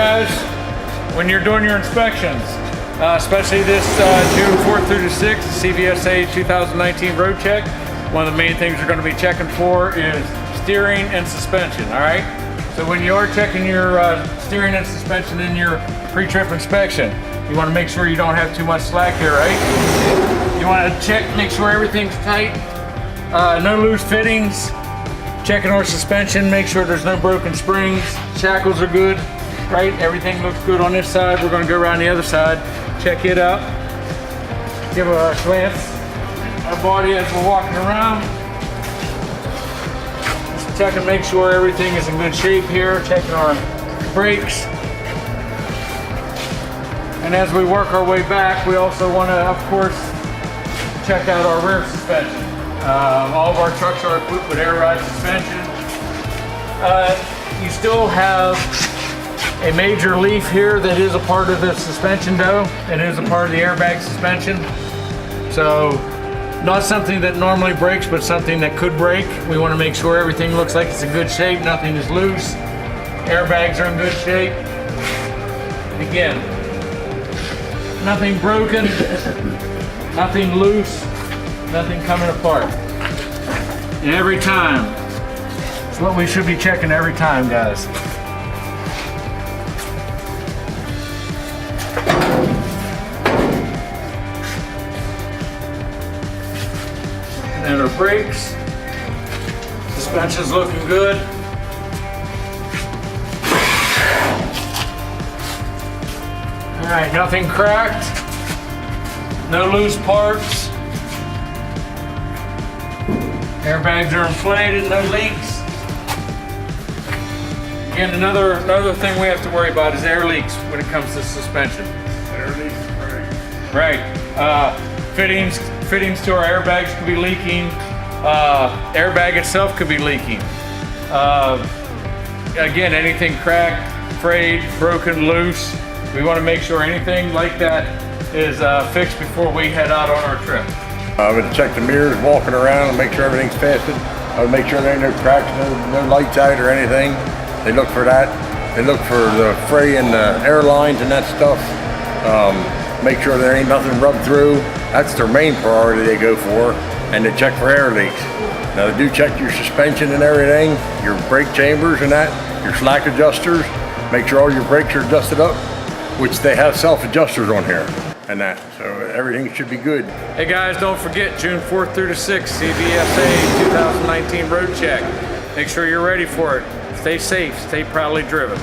guys, when you're doing your inspections, especially this June 4th through the 6th, Cvsa 2019 Roadcheck, one of the main things you're going to be checking for is steering and suspension, all right? So when you are checking your steering and suspension in your pre-trip inspection, you want to make sure you don't have too much slack here, right? You want to check, make sure everything's tight, no loose fittings. Checking our suspension, make sure there's no broken springs, shackles are good, right? Everything looks good on this side. We're going to go around the other side, check it out, give a glance at our body as we're walking around. Just check and make sure everything is in good shape here, checking our brakes. And as we work our way back, we also want to, of course, check out our rear suspension. All of our trucks are equipped with air ride suspension. You still have a major leaf here that is a part of the suspension though. It is a part of the airbag suspension. So not something that normally breaks, but something that could break. We want to make sure everything looks like it's in good shape, nothing is loose. Airbags are in good shape. Again, nothing broken, nothing loose, nothing coming apart. And every time, it's what we should be checking every time, guys. And then our brakes, suspension's looking good. All right, nothing cracked, no loose parts. Airbags are inflated, no leaks. Again, another thing we have to worry about is air leaks when it comes to suspension. Air leaks, right. Fittings to our airbags could be leaking. Airbag itself could be leaking. Again, anything cracked, frayed, broken, loose. We want to make sure anything like that is fixed before we head out on our trip. I would check the mirrors walking around and make sure everything's fastened. I would make sure there ain't no cracks, no lights out or anything. They look for that. They look for the fray in the airlines and that stuff. Make sure there ain't nothing rubbed through. That's their main priority they go for. And they check for air leaks. Now they do check your suspension and everything, your brake chambers and that, your slack adjusters. Make sure all your brakes are adjusted up, which they have self-adjusters on here. And that, so everything should be good. Hey guys, don't forget June 4th through the 6th, Cvsa 2019 Roadcheck. Make sure you're ready for it. Stay safe, stay proudly driven.